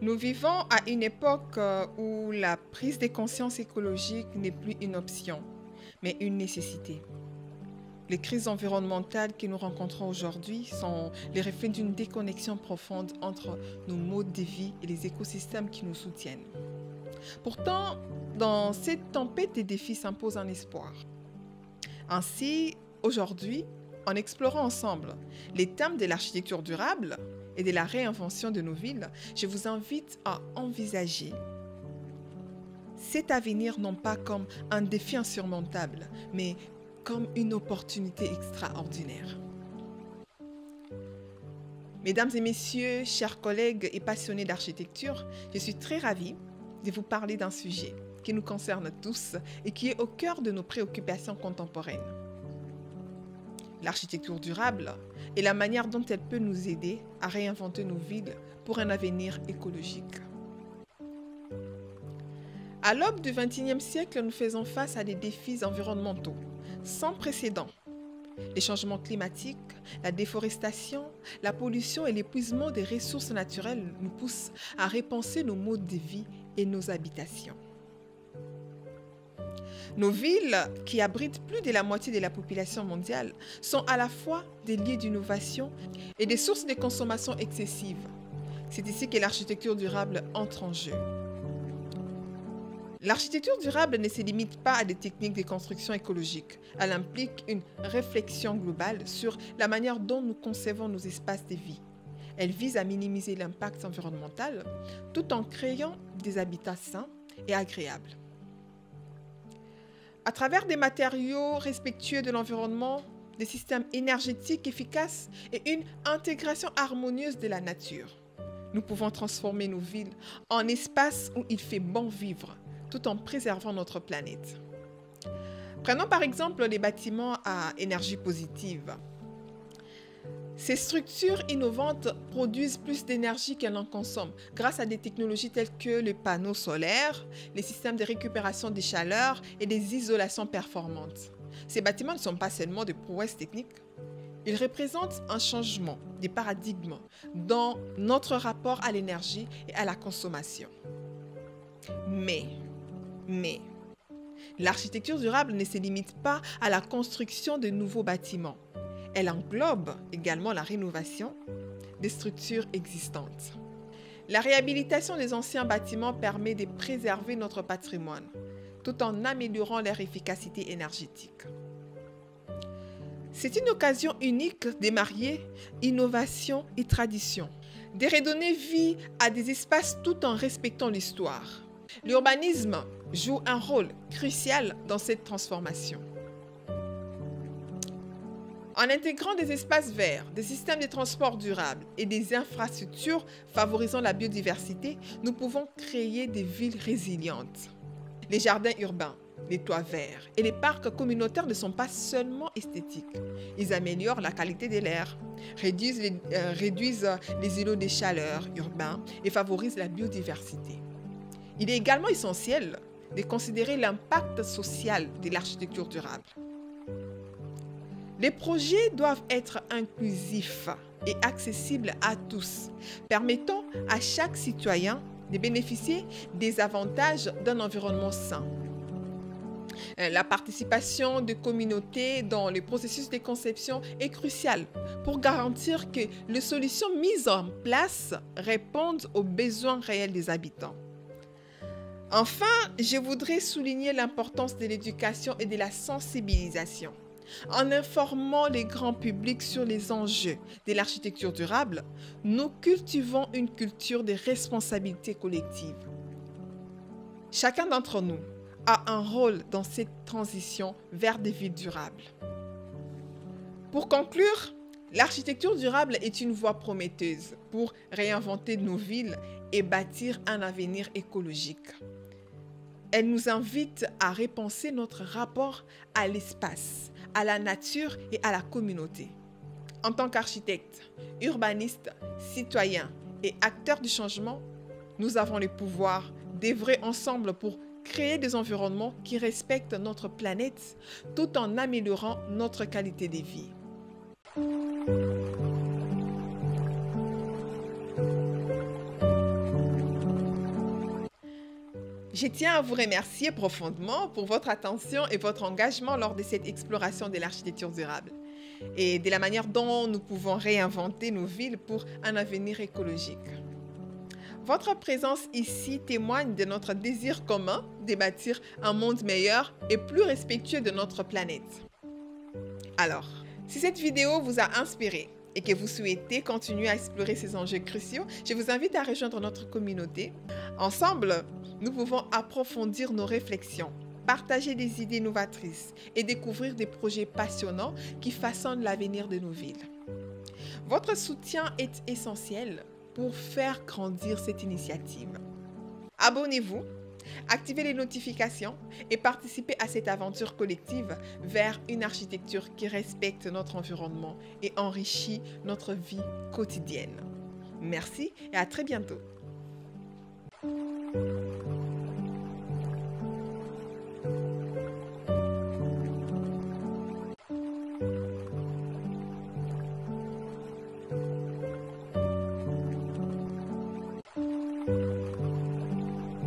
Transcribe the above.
Nous vivons à une époque où la prise de conscience écologique n'est plus une option, mais une nécessité. Les crises environnementales que nous rencontrons aujourd'hui sont les reflets d'une déconnexion profonde entre nos modes de vie et les écosystèmes qui nous soutiennent. Pourtant, dans cette tempête, des défis s'imposent un espoir. Ainsi, aujourd'hui, en explorant ensemble les thèmes de l'architecture durable et de la réinvention de nos villes, je vous invite à envisager cet avenir non pas comme un défi insurmontable, mais comme une opportunité extraordinaire. Mesdames et messieurs, chers collègues et passionnés d'architecture, je suis très ravie de vous parler d'un sujet qui nous concerne tous et qui est au cœur de nos préoccupations contemporaines. L'architecture durable et la manière dont elle peut nous aider à réinventer nos villes pour un avenir écologique. À l'aube du XXIe siècle, nous faisons face à des défis environnementaux sans précédent. Les changements climatiques, la déforestation, la pollution et l'épuisement des ressources naturelles nous poussent à repenser nos modes de vie et nos habitations. Nos villes, qui abritent plus de la moitié de la population mondiale, sont à la fois des lieux d'innovation et des sources de consommation excessive. C'est ici que l'architecture durable entre en jeu. L'architecture durable ne se limite pas à des techniques de construction écologique. Elle implique une réflexion globale sur la manière dont nous concevons nos espaces de vie. Elle vise à minimiser l'impact environnemental tout en créant des habitats sains et agréables. À travers des matériaux respectueux de l'environnement, des systèmes énergétiques efficaces et une intégration harmonieuse de la nature, nous pouvons transformer nos villes en espaces où il fait bon vivre, tout en préservant notre planète. Prenons par exemple les bâtiments à énergie positive. Ces structures innovantes produisent plus d'énergie qu'elles en consomment grâce à des technologies telles que les panneaux solaires, les systèmes de récupération des chaleurs et des isolations performantes. Ces bâtiments ne sont pas seulement des prouesses techniques, ils représentent un changement des paradigmes dans notre rapport à l'énergie et à la consommation. Mais, l'architecture durable ne se limite pas à la construction de nouveaux bâtiments. Elle englobe également la rénovation des structures existantes. La réhabilitation des anciens bâtiments permet de préserver notre patrimoine, tout en améliorant leur efficacité énergétique. C'est une occasion unique de marier innovation et tradition, de redonner vie à des espaces tout en respectant l'histoire. L'urbanisme joue un rôle crucial dans cette transformation. En intégrant des espaces verts, des systèmes de transport durables et des infrastructures favorisant la biodiversité, nous pouvons créer des villes résilientes. Les jardins urbains, les toits verts et les parcs communautaires ne sont pas seulement esthétiques. Ils améliorent la qualité de l'air, réduisent les îlots de chaleur urbains et favorisent la biodiversité. Il est également essentiel de considérer l'impact social de l'architecture durable. Les projets doivent être inclusifs et accessibles à tous, permettant à chaque citoyen de bénéficier des avantages d'un environnement sain. La participation des communautés dans les processus de conception est cruciale pour garantir que les solutions mises en place répondent aux besoins réels des habitants. Enfin, je voudrais souligner l'importance de l'éducation et de la sensibilisation. En informant les grands publics sur les enjeux de l'architecture durable, nous cultivons une culture de responsabilité collective. Chacun d'entre nous a un rôle dans cette transition vers des villes durables. Pour conclure, l'architecture durable est une voie prometteuse pour réinventer nos villes et bâtir un avenir écologique. Elle nous invite à repenser notre rapport à l'espace, à la nature et à la communauté. En tant qu'architectes, urbanistes, citoyens et acteurs du changement, nous avons le pouvoir d'œuvrer ensemble pour créer des environnements qui respectent notre planète tout en améliorant notre qualité de vie. Je tiens à vous remercier profondément pour votre attention et votre engagement lors de cette exploration de l'architecture durable et de la manière dont nous pouvons réinventer nos villes pour un avenir écologique. Votre présence ici témoigne de notre désir commun de bâtir un monde meilleur et plus respectueux de notre planète. Alors, si cette vidéo vous a inspiré et que vous souhaitez continuer à explorer ces enjeux cruciaux, je vous invite à rejoindre notre communauté. Ensemble, nous pouvons approfondir nos réflexions, partager des idées novatrices et découvrir des projets passionnants qui façonnent l'avenir de nos villes. Votre soutien est essentiel pour faire grandir cette initiative. Abonnez-vous, activez les notifications et participez à cette aventure collective vers une architecture qui respecte notre environnement et enrichit notre vie quotidienne. Merci et à très bientôt.